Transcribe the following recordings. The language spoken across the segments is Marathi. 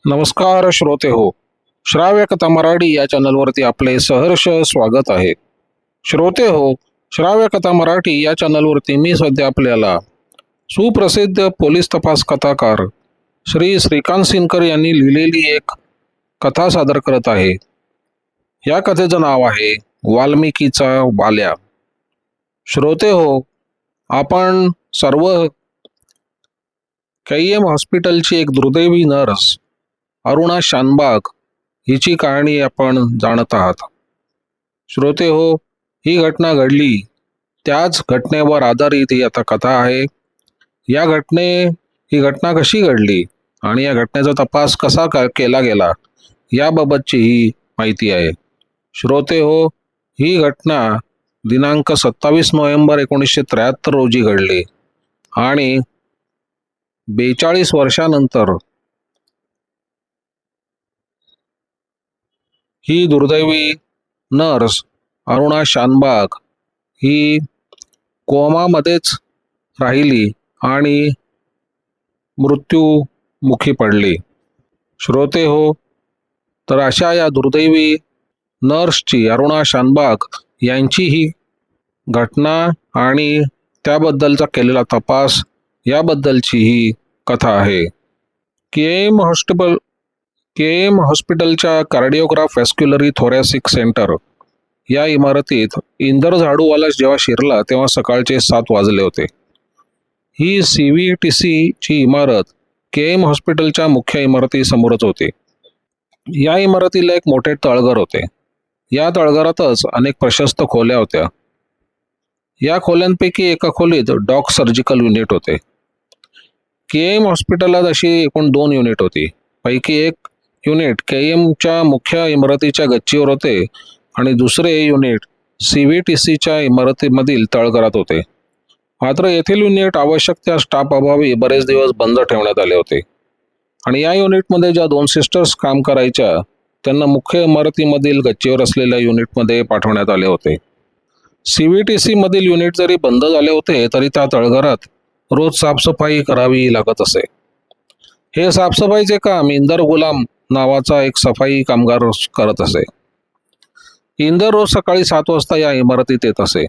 नमस्कार श्रोते हो. श्राव्य कथा मराठी या चॅनलवरती आपले सहर्ष स्वागत आहे. श्रोते हो, श्राव्य कथा मराठी या चॅनलवरती मी सध्या आपल्याला सुप्रसिद्ध पोलीस तपास कथाकार श्री श्रीकांत सिनकर यांनी लिहिलेली एक कथा सादर करत आहे. या कथेचं नाव आहे वाल्मिकीचा वाल्या. श्रोते हो, आपण सर्व KM हॉस्पिटलची एक दुर्दैवी नर्स अरुणा शानबाग हिची कहाणी आपण जाणत आहात. श्रोते हो, ही घटना घडली त्याच घटनेवर आधारित ही आता कथा आहे. ही घटना कशी घडली आणि या घटनेचा तपास कसा केला गेला याबाबतची ही माहिती आहे. श्रोते हो, ही घटना दिनांक 27 नोव्हेंबर 1973 रोजी घडली आणि 42 वर्षानंतर ही दुर्दैवी नर्स अरुणा शानबाग ही कोमामध्येच राहिली आणि मृत्युमुखी पडली. श्रोते हो, तर अशा या दुर्दैवी नर्सची अरुणा शानबाग यांची ही घटना आणि त्याबद्दलचा केलेला तपास याबद्दलची ही कथा आहे. KM हॉस्पिटलच्या कार्डिओग्राफ व्हॅस्क्युलरी थोरॅसिक सेंटर या इमारतीत इंदर झाडूवाला जेव्हा शिरला तेव्हा सकाळचे 7 वाजले होते. ही CVTC ची इमारत KM हॉस्पिटलच्या मुख्य इमारतीसमोरच होती. या इमारतीला एक मोठे तळघर होते. या तळघरातच अनेक प्रशस्त खोल्या होत्या. या खोल्यांपैकी एका खोलीत डॉग सर्जिकल युनिट होते. KM हॉस्पिटलात अशी एकूण 2 युनिट होती. पैकी एक युनिट KMच्या मुख्य इमारतीच्या गच्चीवर होते आणि दुसरे युनिट CVTCच्या इमारतीमधील तळघरात होते. मात्र येथील युनिट आवश्यक त्या स्टाफ अभावी बरेच दिवस बंद ठेवण्यात आले होते आणि या युनिटमध्ये ज्या 2 सिस्टर्स काम करायच्या त्यांना मुख्य इमारतीमधील गच्चीवर असलेल्या युनिटमध्ये पाठवण्यात आले होते. CVTC मधील युनिट जरी बंद झाले होते तरी त्या तळघरात रोज साफसफाई करावी लागत असे. हे साफसफाईचे काम इंदर गुलाम नावाचा एक सफाई कामगार करत असे. इंदर रोज सकाळी 7 वाजता या इमारतीत येत असे.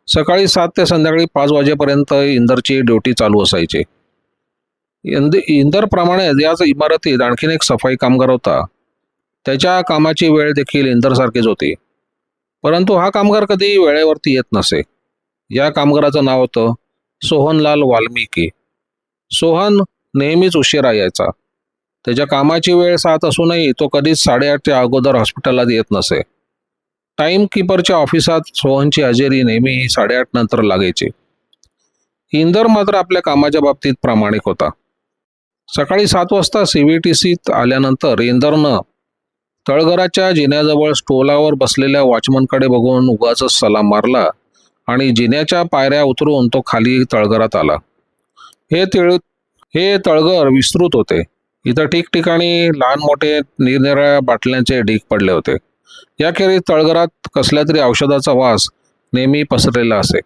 सकाळी 7 ते संध्याकाळी 5 वाजेपर्यंत इंदरची ड्युटी चालू असायची. इंदरप्रमाणे याच इमारतीत आणखीन एक सफाई कामगार होता. त्याच्या कामाची वेळ देखील इंदरसारखीच होती, परंतु हा कामगार कधी वेळेवरती येत नसे. या कामगाराचं नाव होतं सोहनलाल वाल्मिकी. सोहन नेहमीच उशिरा यायचा. त्याच्या कामाची वेळ 7 असूनही तो कधीच 8:30च्या अगोदर हॉस्पिटलात येत नसे. टाइम कीपरच्या ऑफिसात सोहनची हजेरी नेहमी 8:30 नंतर लागायची. इंदर मात्र आपल्या कामाच्या बाबतीत प्रामाणिक होता. सकाळी 7 वाजता CVTCत आल्यानंतर इंदरनं तळघराच्या जिन्याजवळ स्टोलावर बसलेल्या वॉचमनकडे बघून उगाचच सलाम मारला आणि जिन्याच्या पायऱ्या उतरून तो खाली तळघरात आला. हे तळघर विस्तृत होते. इथं ठिकठिकाणी लहान मोठे निरनिराळ्या बाटल्यांचे ढीग पडले होते. याखेरीज तळघरात कसल्या तरी औषधाचा वास नेहमी पसरलेला असे.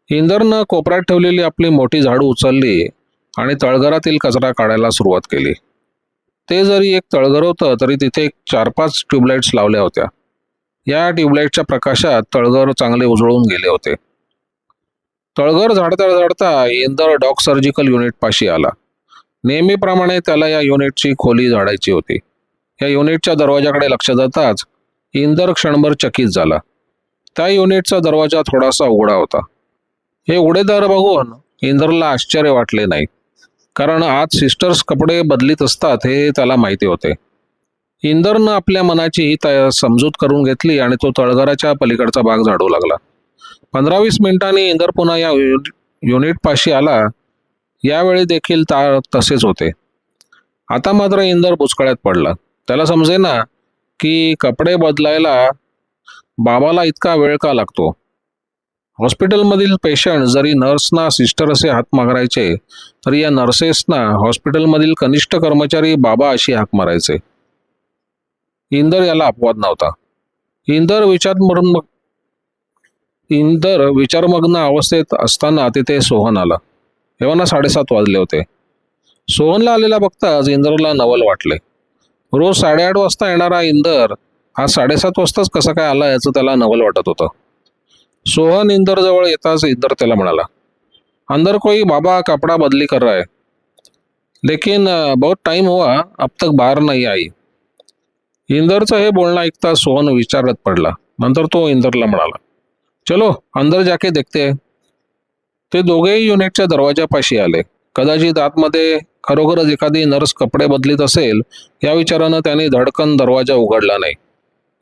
इंदरनं कोपऱ्यात ठेवलेली आपली मोठी झाडू उचलली आणि तळघरातील कचरा काढायला सुरुवात केली. ते जरी एक तळघर होतं तरी तिथे 4-5 ट्यूबलाईट्स लावल्या होत्या. या ट्यूबलाईटच्या प्रकाशात तळघर चांगले उजळून गेले होते. तळघर झाडता झाडता इंदर डॉग सर्जिकल युनिट पाशी आला. नेहमीप्रमाणे त्याला या युनिटची खोली झाडायची होती. या युनिटच्या दरवाजाकडे लक्ष जाताच इंदर क्षणभर चकित झाला. त्या युनिटचा दरवाजा थोडासा उघडा होता. हे उघडे दार बघून इंदरला आश्चर्य वाटले नाही, कारण आज सिस्टर्स कपडे बदलीत असतात हे त्याला माहिती होते. इंदरनं आपल्या मनाची ही समजूत करून घेतली आणि तो तळघराच्या पलीकडचा भाग झाडू लागला. 15-20 मिनिटांनी इंदर पुन्हा या युनिट पाशी आला. यावेळी देखील तसेच होते. आता मात्र इंदर बुचकळ्यात पडला. त्याला समजेना की कपडे बदलायला बाबाला इतका वेळ का लागतो. हॉस्पिटलमधील पेशंट जरी नर्सना सिस्टर असे हाक मारायचे तरी या नर्सेसना हॉस्पिटलमधील कनिष्ठ कर्मचारी बाबा अशी हाक मारायचे. इंदर याला अपवाद नव्हता. इंदर विचारमग्न अवस्थेत असताना तिथे सोहन आला. तेव्हा 7:30 वाजले होते. सोहनला आलेला बघताच इंदरला नवल वाटले. रोज 8:30 वाजता येणारा इंदर आज 7:30 वाजताच कसा काय आला याचं त्याला नवल वाटत होतं. सोहन इंदर जवळ येताच इंदर त्याला म्हणाला, अंदर कोई बाबा कपड़ा बदली कर रहा है, लेकिन बहुत टाइम हुआ अब तक बाहर नहीं आई. इंदरचं हे बोलणं ऐकता सोहन विचारत पडला. नंतर तो इंदरला म्हणाला, चलो अंदर जाके देखते हैं. ते दोघेही युनिटच्या दरवाजापाशी आले. कदाचित आतमध्ये खरोखरच एखादी नर्स कपडे बदलीत असेल या विचारानं त्याने धडकन दरवाजा उघडला नाही.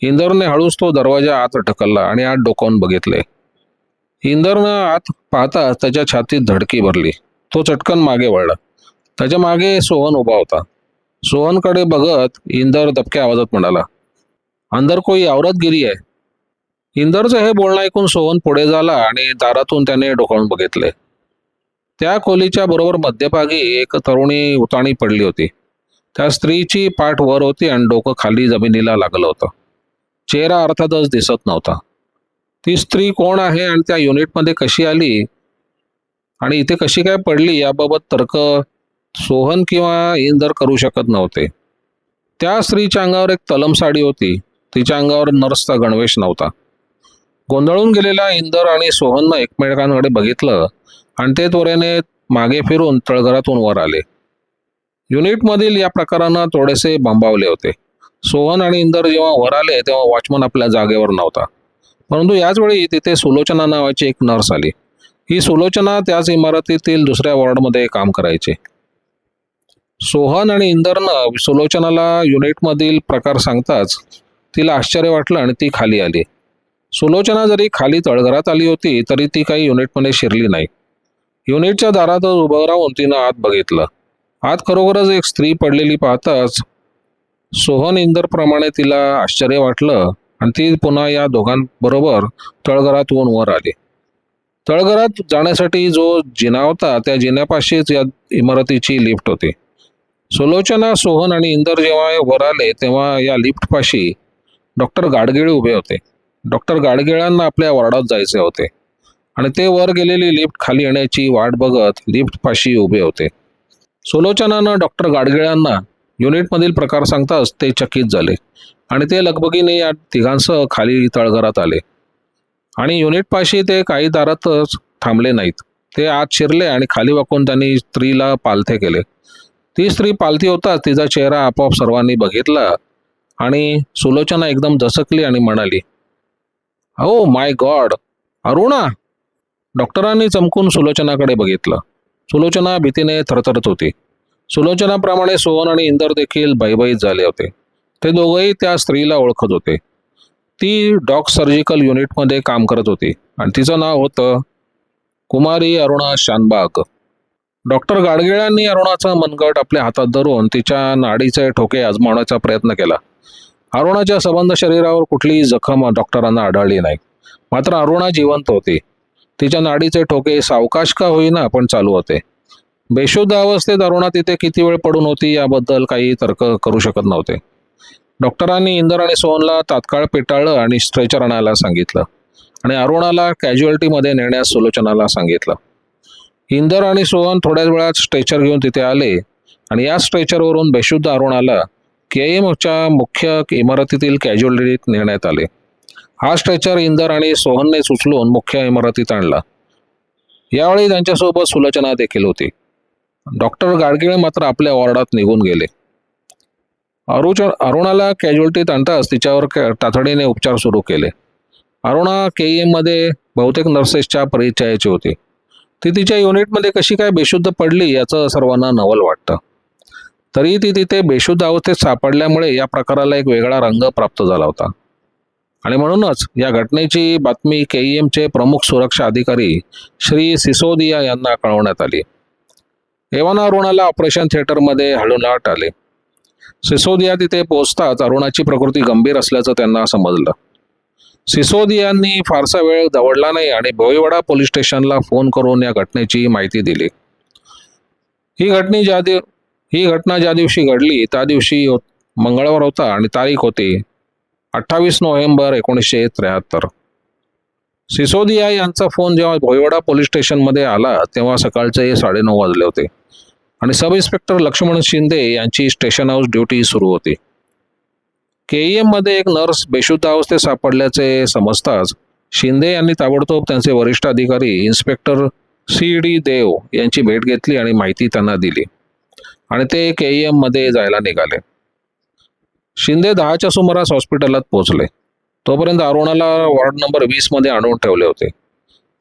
इंदरने हळूच तो दरवाजा आत ढकलला आणि आत डोकावून बघितले. इंदरनं आत पाहता त्याच्या छातीत धडकी भरली. तो चटकन मागे वळला. त्याच्या मागे सोहन उभा होता. सोहनकडे बघत इंदर दबक्या आवाजात म्हणाला, अंदर कोई औरत गिरी आहे. इंदरचं हे बोलणं ऐकून सोहन पुढे झाला आणि दारातून त्याने डोकावून बघितले. त्या खोलीच्या बरोबर मध्यभागी एक तरुणी उताणी पडली होती. त्या स्त्रीची पाठ वर होती आणि डोकं खाली जमिनीला लागलं होतं. चेहरा अर्थातच दिसत नव्हता. ती स्त्री कोण आहे आणि त्या युनिटमध्ये कशी आली आणि इथे कशी काय पडली याबाबत तर्क सोहन किंवा इंदर करू शकत नव्हते. त्या स्त्रीच्या अंगावर एक तलम साडी होती. तिच्या अंगावर नर्सचा गणवेश नव्हता. गोंधळून गेलेल्या इंदर आणि सोहननं एकमेकांकडे बघितलं आणि ते त्वरेने मागे फिरून तळघरातून वर आले. युनिटमधील या प्रकारानं थोडेसे भांबावले होते. सोहन आणि इंदर जेव्हा वर आले तेव्हा वॉचमन आपल्या जागेवर नव्हता. परंतु याच वेळी तिथे सुलोचना नावाची एक नर्स आली. ही सुलोचना त्याच इमारतीतील दुसऱ्या वॉर्डमध्ये काम करायची. सोहन आणि इंदरनं सुलोचनाला युनिटमधील प्रकार सांगताच तिला आश्चर्य वाटलं आणि ती खाली आली. सुलोचना जरी खाली तळघरात आली होती तरी ती काही युनिटमध्ये शिरली नाही. युनिटच्या दारातच उभं राहून तिनं आत बघितलं. आत खरोखरच एक स्त्री पडलेली पाहताच सोहन इंदरप्रमाणे तिला आश्चर्य वाटलं आणि ती पुन्हा या दोघांबरोबर तळघरातून वर आली. तळघरात जाण्यासाठी जो जिना होता त्या जिन्यापाशीच या इमारतीची लिफ्ट होती. सुलोचना, सोहन आणि इंदर जेव्हा वर आले तेव्हा या लिफ्टपाशी डॉक्टर गाडगिळे उभे होते. डॉक्टर गाडगिळांना आपल्या वॉर्डात जायचे होते आणि ते वर गेलेली लिफ्ट खाली येण्याची वाट बघत लिफ्टपाशी उभे होते. सुलोचनानं डॉक्टर गाडगिळांना युनिटमधील प्रकार सांगताच ते चकित झाले आणि ते लगबगीने या तिघांसह खाली तळघरात आले. आणि युनिटपाशी ते काही दारातच थांबले नाहीत. ते आत शिरले आणि खाली वाकून त्यांनी स्त्रीला पालथे केले. ती स्त्री पालथी होताच तिचा चेहरा आपोआप सर्वांनी बघितला आणि सुलोचना एकदम दचकली आणि म्हणाली, ओ माय गॉड, अरुणा. डॉक्टरांनी चमकून सुलोचनाकडे बघितलं. सुलोचना भीतीने थरथरत होती. सुलोचनाप्रमाणे सोहन आणि इंदर देखील भयभीत झाले होते. ते दोघंही त्या स्त्रीला ओळखत होते. ती डॉग सर्जिकल युनिटमध्ये काम करत होती आणि तिचं नाव होतं कुमारी अरुणा शानबाग. डॉक्टर गाडगिळांनी अरुणाचा मनगट आपल्या हातात धरून तिच्या नाडीचे ठोके आजमावण्याचा प्रयत्न केला. अरुणाच्या सबंध शरीरावर कुठलीही जखम डॉक्टरांना आढळली नाही. मात्र अरुणा जिवंत होती. तिच्या नाडीचे ठोके सावकाश का होईना पण चालू होते. बेशुद्ध अवस्थेत अरुणा तिथे किती वेळ पडून होती याबद्दल काही तर्क करू शकत नव्हते. डॉक्टरांनी इंदर आणि सोहनला तात्काळ पेटाळलं आणि स्ट्रेचर आणायला सांगितलं आणि अरुणाला कॅज्युअल्टीमध्ये नेण्यास सुलोचनाला सांगितलं. इंदर आणि सोहन थोड्याच वेळात स्ट्रेचर घेऊन तिथे आले आणि या स्ट्रेचरवरून बेशुद्ध अरुणाला केएमच्या मुख्य इमारतीतील कॅज्युअल्टीत नेण्यात आले. हा स्ट्रेचर इंदर आणि सोहनने उचलून मुख्य इमारतीत आणला. यावेळी त्यांच्यासोबत सुलोचना देखील होती. डॉक्टर गाडगिळे मात्र आपल्या वॉर्डात निघून गेले. अरुणाला कॅज्युअल्टीत आणताच तिच्यावर तातडीने उपचार सुरू केले. अरुणा केईएममध्ये बहुतेक नर्सेसच्या परिचयाची होती. ती तिच्या युनिटमध्ये कशी काय बेशुद्ध पडली याचं सर्वांना नवल वाटतं. तरी ती तिथे बेशुद्ध अवस्थेत सापडल्यामुळे या प्रकाराला एक वेगळा रंग प्राप्त झाला होता आणि म्हणूनच या घटनेची बातमी केईएमचे प्रमुख सुरक्षा अधिकारी श्री सिसोदिया यांना कळवण्यात आली. एव्हाना अरुणाला ऑपरेशन थिएटरमध्ये हळूनाट आले. सिसोदिया तिथे पोहोचताच अरुणाची प्रकृती गंभीर असल्याचं त्यांना समजलं. सिसोदियांनी फारसा वेळ दवडला नाही आणि भोईवाडा पोलीस स्टेशनला फोन करून या घटनेची माहिती दिली. ही घटना ज्या दिवशी घडली त्या दिवशी मंगळवार होता आणि तारीख होती 28 नोव्हेंबर 1973. सिसोदिया यांचा फोन जेव्हा भोईवाडा पोलीस स्टेशनमध्ये आला तेव्हा सकाळचे 9:30 वाजले होते. आणि सब इन्स्पेक्टर लक्ष्मण शिंदे यांची स्टेशन हाऊस ड्युटी सुरू होती. KEM मध्ये एक नर्स बेशुद्ध अवस्थेत सापडल्याचे समजताच शिंदे यांनी ताबडतोब त्यांचे वरिष्ठ अधिकारी इन्स्पेक्टर CD देव यांची भेट घेतली आणि माहिती त्यांना दिली आणि ते KEM मध्ये जायला निघाले. शिंदे 10च्या सुमारास हॉस्पिटलात पोहोचले. तोपर्यंत अरुणाला वॉर्ड नंबर 20 मध्ये आणून ठेवले होते.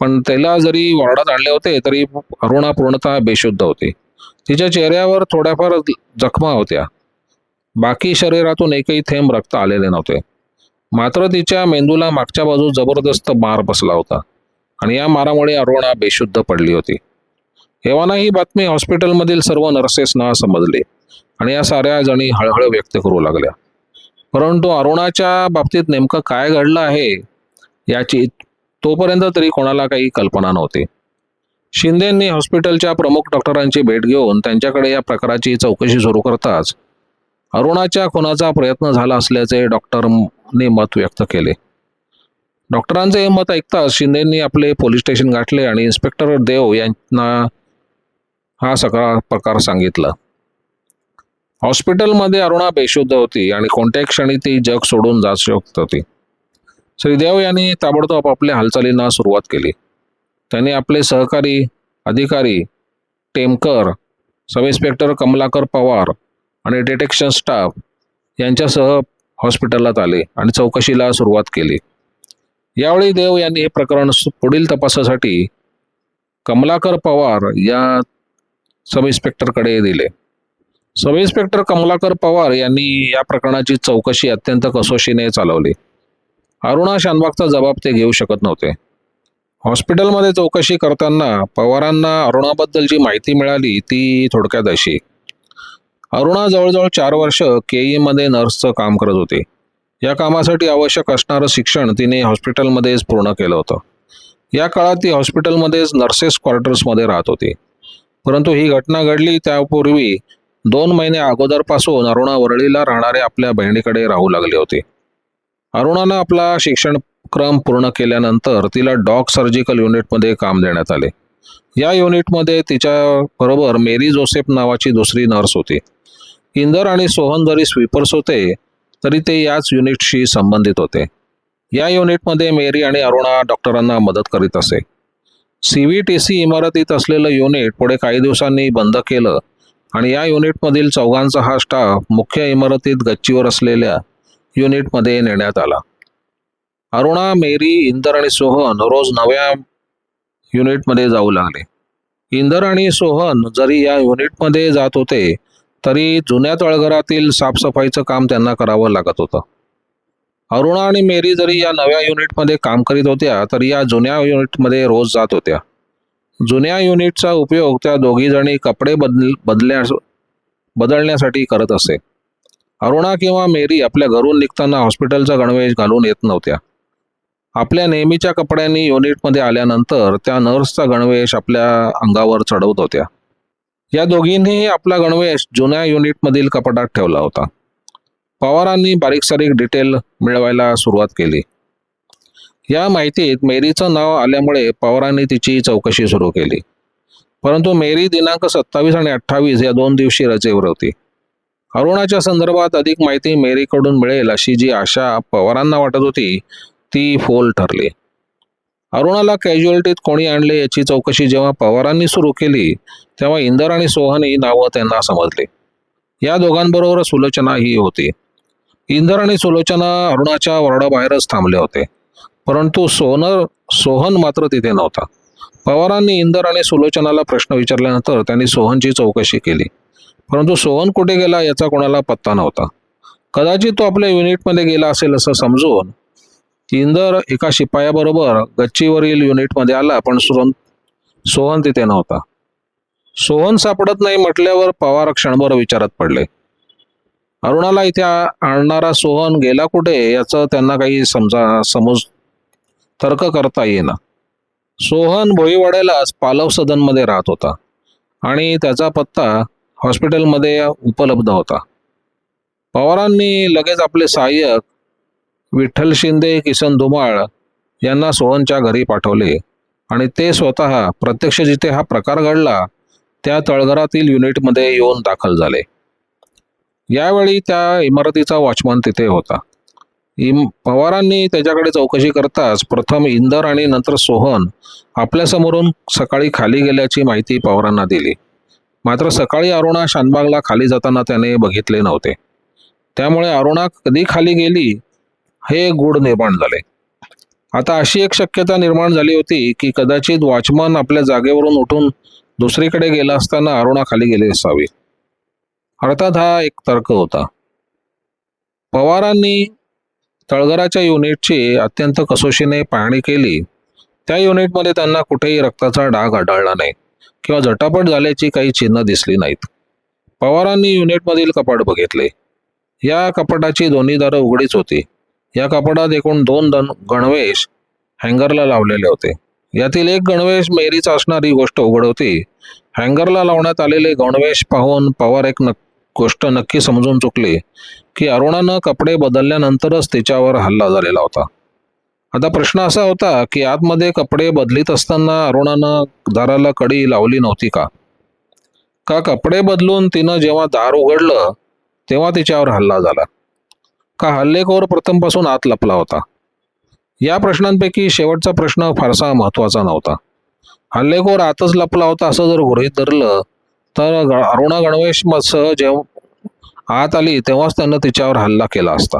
पण त्याला जरी वॉर्डात आणले होते तरी अरुणा पूर्णतः बेशुद्ध होती. तिच्या चेहऱ्यावर थोड्याफार जखमा होत्या. बाकी शरीरातून एकही थेंब रक्त आलेले नव्हते. मात्र तिच्या मेंदूला मागच्या बाजूस जबरदस्त मार बसला होता आणि या मारामुळे अरुणा बेशुद्ध पडली होती. एव्हाना ही बातमी हॉस्पिटलमधील सर्व नर्सेसना समजली आणि या साऱ्या जणी हळहळ व्यक्त करू लागल्या. परंतु अरुणाच्या बाबतीत नेमकं काय घडलं आहे याची तोपर्यंत तरी कोणाला काही कल्पना नव्हती. शिंदेंनी हॉस्पिटलच्या प्रमुख डॉक्टरांची भेट घेऊन त्यांच्याकडे या प्रकाराची चौकशी सुरू करताच अरुणाच्या खुनाचा प्रयत्न झाला असल्याचे डॉक्टरने मत व्यक्त केले. डॉक्टरांचे हे मत ऐकताच शिंदेंनी आपले पोलीस स्टेशन गाठले आणि इन्स्पेक्टर देव यांना हा सगळा प्रकार सांगितला. हॉस्पिटलमध्ये अरुणा बेशुद्ध होती आणि कोणत्याही क्षणी ती जग सोडून जाऊ शकत होती. श्रीदेव यांनी ताबडतोब आपल्या हालचालींना सुरुवात केली. त्यांनी आपले सहकारी अधिकारी टेमकर, सब इन्स्पेक्टर कमलाकर पवार आणि डिटेक्शन स्टाफ यांच्यासह हॉस्पिटलात आले आणि चौकशीला सुरुवात केली. यावेळी देव यांनी हे प्रकरण पुढील तपासासाठी कमलाकर पवार या सब इन्स्पेक्टरकडे दिले. सब इन्स्पेक्टर कमलाकर पवार यांनी या प्रकरणाची चौकशी अत्यंत कसोशीने चालवली. अरुणा शानबागचा जबाब ते घेऊ शकत नव्हते. हॉस्पिटलमध्ये चौकशी करताना पवारांना अरुणाबद्दल जी माहिती मिळाली ती थोडक्यात अशी. अरुणा जवळजवळ 4 वर्ष KEM मध्ये नर्सचं काम करत होती. या कामासाठी आवश्यक असणारं शिक्षण तिने हॉस्पिटलमध्येच पूर्ण केलं होतं. या काळात ती हॉस्पिटलमध्येच नर्सेस क्वार्टर्समध्ये राहत होती. परंतु ही घटना घडली त्यापूर्वी 2 महिने अगोदरपासून अरुणा वरळीला राहणाऱ्या आपल्या बहिणीकडे राहू लागली होती. अरुणानं आपला शिक्षणक्रम पूर्ण केल्यानंतर तिला डॉग सर्जिकल युनिटमध्ये काम देण्यात आले. या युनिटमध्ये तिच्या बरोबर मेरी जोसेफ नावाची दुसरी नर्स होती. इंदर आणि सोहन जरी स्वीपर्स होते तरी ते याच युनिटशी संबंधित होते. या युनिटमध्ये मेरी आणि अरुणा डॉक्टरांना मदत करीत असे. CVTC इमारतीत असलेलं युनिट पुढे काही दिवसांनी बंद केलं आणि या युनिटमधील चौघांचा हा स्टाफ मुख्य इमारतीत गच्चीवर असलेल्या युनिटमध्ये नेण्यात आला. अरुणा, मेरी, इंदर आणि सोहन रोज नव्या युनिटमध्ये जाऊ लागले. इंदर आणि सोहन जरी या युनिटमध्ये जात होते तरी जुन्या तळघरातील साफसफाईचं काम त्यांना करावं लागत होतं. अरुणा आणि मेरी जरी या नव्या युनिटमध्ये काम करीत होत्या तरी या जुन्या युनिटमध्ये रोज जात होत्या. जुन्या युनिटचा उपयोग त्या दोघी जणी कपडे बदलण्यासाठी करत असे. अरुणा किंवा मेरी आपल्या घरून निघताना हॉस्पिटलचा गणवेश घालून येत नव्हत्या. आपल्या नेहमीच्या कपड्यांनी युनिटमध्ये आल्यानंतर त्या नर्सचा गणवेश आपल्या अंगावर चढवत होत्या. या दोघींनीही आपला गणवेश जुन्या युनिटमधील कपाटात ठेवला होता. पवारांनी बारीक सारीक डिटेल मिळवायला सुरुवात केली. या माहितीत मेरीचं नाव आल्यामुळे पवारांनी तिची चौकशी सुरू केली. परंतु मेरी दिनांक 27 आणि 28 या 2 दिवशी रजेवर होती. अरुणाच्या संदर्भात अधिक माहिती मेरीकडून मिळेल अशी जी आशा पवारांना वाटत होती ती फोल ठरली. अरुणाला कॅज्युअलिटीत कोणी आणले याची चौकशी जेव्हा पवारांनी सुरू केली तेव्हा इंदर आणि सोहन ही नावं त्यांना समजली. या दोघांबरोबर सुलोचना ही होती. इंदर आणि सुलोचना अरुणाच्या वॉर्डाबाहेरच थांबले होते. परंतु सोहन मात्र तिथे नव्हता. पवारांनी इंदर आणि सुलोचनाला प्रश्न विचारल्यानंतर त्यांनी सोहनची चौकशी केली. परंतु सोहन कुठे गेला याचा कोणाला पत्ता नव्हता. कदाचित तो आपल्या युनिटमध्ये गेला असेल असं समजून इंदर एका शिपायाबरोबर गच्चीवरील युनिटमध्ये आला, पण सोहन तिथे नव्हता. सोहन सापडत नाही म्हटल्यावर पवार क्षणभर विचारात पडले. अरुणाला इथे आणणारा सोहन गेला कुठे याचं त्यांना काही तर्क करता येईना. सोहन भोईवाड्यालाच पालव सदनमध्ये राहत होता आणि त्याचा पत्ता हॉस्पिटलमध्ये उपलब्ध होता. पवारांनी लगेच आपले सहाय्यक विठ्ठल शिंदे, किसन धुमाळ यांना सोहनच्या घरी पाठवले आणि ते स्वतः प्रत्यक्ष जिथे हा प्रकार घडला त्या तळघरातील युनिटमध्ये येऊन दाखल झाले. यावेळी त्या इमारतीचा वॉचमन तिथे होता. पवारांनी त्याच्याकडे चौकशी करताच प्रथम इंदर आणि नंतर सोहन आपल्यासमोरून सकाळी खाली गेल्याची माहिती पवारांना दिली. मात्र सकाळी अरुणा शानबागला खाली जाताना त्याने बघितले नव्हते. त्यामुळे अरुणा कधी खाली गेली हे गूढ निर्माण झाले. आता अशी एक शक्यता निर्माण झाली होती की कदाचित वॉचमन आपल्या जागेवरून उठून दुसरीकडे गेला असताना अरुणा खाली गेली असावी. अर्थात हा एक तर्क होता. पवारांनी तळघराच्या युनिटची अत्यंत कसोशीने पाहणी केली. त्या युनिटमध्ये त्यांना कुठेही रक्ताचा डाग आढळला नाही किंवा झटापट झाल्याची काही चिन्ह दिसली नाहीत. पवारांनी युनिटमधील कपाट बघितले. या कपाटाची दोन्ही दारं उघडीच होती. या कपाटात एकूण 2 गणवेश हँगरला लावलेले होते. यातील एक गणवेश मेरीचा असणारी गोष्ट उघड होती. हँगरला लावण्यात आलेले गणवेश पाहून पवार एक गोष्ट नक्की समजून चुकले की अरुणानं कपडे बदलल्यानंतरच तिच्यावर हल्ला झालेला होता. आता प्रश्न असा होता की आतमध्ये कपडे बदलीत असताना अरुणानं दाराला कडी लावली नव्हती का? का कपडे बदलून तिनं जेव्हा दार उघडलं तेव्हा तिच्यावर हल्ला झाला? का हल्लेखोर प्रथमपासून आत लपला होता? या प्रश्नांपैकी शेवटचा प्रश्न फारसा महत्त्वाचा नव्हता. हल्लेखोर आतच लपला होता असं जर गृहीत धरलं तर अरुणा गणवेशसह जेव्हा आत आली तेव्हाच त्यानं तिच्यावर हल्ला केला असता.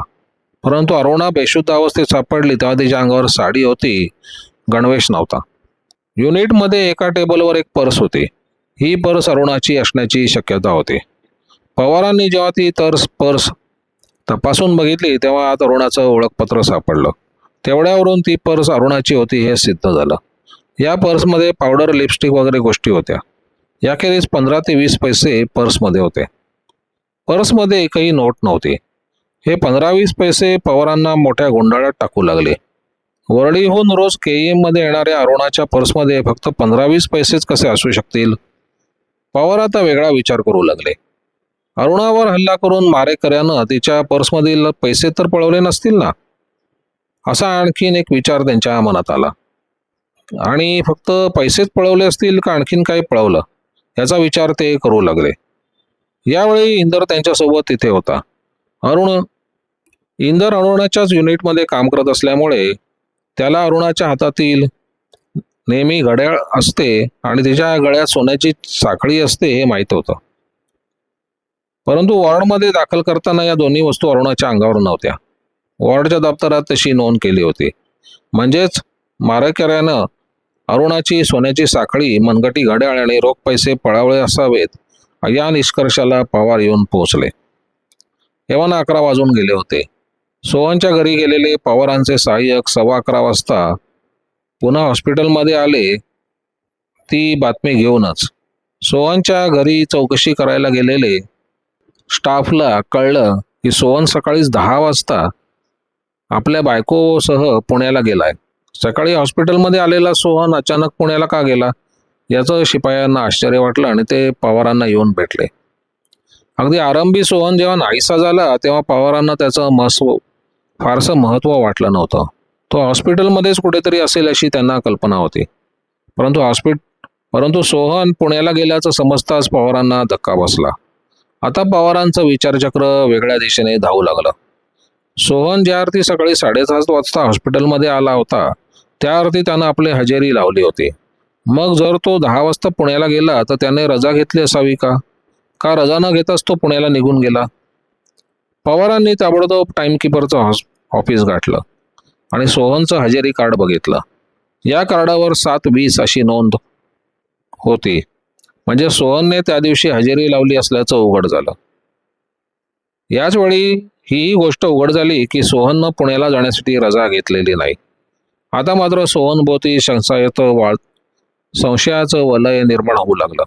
परंतु अरुणा बेशुद्ध अवस्थेत सापडली तेव्हा तिच्या अंगावर साडी होती, गणवेश नव्हता. युनिटमध्ये एका टेबलवर एक पर्स होती. ही पर्स अरुणाची असण्याची शक्यता होती. पवारांनी जेव्हा ती पर्स तपासून बघितली तेव्हा आत अरुणाचं ओळखपत्र सापडलं. तेवढ्यावरून ती पर्स अरुणाची होती हे सिद्ध झालं. या पर्समध्ये पावडर, लिपस्टिक वगैरे गोष्टी होत्या. याखेरीज 15 ते 20 पैसे पर्समध्ये होते. पर्समध्ये एकही नोट नव्हती. हे 15-20 पैसे पवारांना मोठ्या गोंधळात टाकू लागले. वरळीहून रोज KEM मध्ये येणाऱ्या अरुणाच्या पर्समध्ये फक्त 15-20 पैसेच कसे असू शकतील? पवार आता वेगळा विचार करू लागले. अरुणावर हल्ला करून मारेकऱ्यानं तिच्या पर्समधील पैसे तर पळवले नसतील ना? असा आणखीन एक विचार त्यांच्या मनात आला. आणि फक्त पैसेच पळवले असतील का आणखीन काही पळवलं याचा विचार ते करू लागले. यावेळी इंदर त्यांच्यासोबत तिथे होता. इंदर अरुणाच्याच युनिटमध्ये काम करत असल्यामुळे त्याला अरुणाच्या हातातील नेहमी घड्याळ असते आणि तिच्या गळ्यात सोन्याची साखळी असते हे माहीत होतं. परंतु वॉर्डमध्ये दाखल करताना या दोन्ही वस्तू अरुणाच्या अंगावर नव्हत्या. वॉर्डच्या दप्तरात तशी नोंद केली होती. म्हणजेच मारेकऱ्यानं अरुणाची सोन्याची साखळी, मनगटी घड्याळ आणि रोख पैसे पळवले असावेत या निष्कर्षाला पवार येऊन पोहोचले. एव्हाना 11 वाजून गेले होते. सोहनच्या घरी गेलेले पवारांचे सहाय्यक 11:15 वाजता पुन्हा हॉस्पिटलमध्ये आले. ती बातमी घेऊनच सोहनच्या घरी चौकशी करायला गेलेले स्टाफला कळलं की सोहन सकाळीच 10 वाजता आपल्या बायकोसह पुण्याला गेलाय. सकाळी हॉस्पिटलमध्ये आलेला सोहन अचानक पुण्याला का गेला याचं शिपायांना आश्चर्य वाटलं आणि ते पवारांना येऊन भेटले. अगदी आरंभी सोहन जेव्हा नाहीसा झाला तेव्हा पवारांना त्याचं फारसं महत्त्व वाटलं नव्हतं. तो हॉस्पिटलमध्येच कुठेतरी असेल अशी त्यांना कल्पना होती. परंतु सोहन पुण्याला गेल्याचं समजताच पवारांना धक्का बसला. आता पवारांचं विचारचक्र वेगळ्या दिशेने धावू लागलं. सोहन ज्या अर्थी सकाळी 7:30 वाजता हॉस्पिटलमध्ये आला होता त्या अर्थी त्यानं आपली हजेरी लावली होती. मग जर तो 10 वाजता पुण्याला गेला तर त्याने रजा घेतली असावी का? का रजा न घेताच तो पुण्याला निघून गेला? पवारांनी ताबडतोब टाईमकीपरचं ऑफिस गाठलं आणि सोहनचं हजेरी कार्ड बघितलं. या कार्डावर 7:20 अशी नोंद होती. म्हणजे सोहनने त्या दिवशी हजेरी लावली असल्याचं उघड झालं. याच वेळी ही गोष्ट उघड झाली की सोहननं पुण्याला जाण्यासाठी रजा घेतलेली नाही. आता मात्र सोहनभोवती संशयाचं वलय निर्माण होऊ लागलं.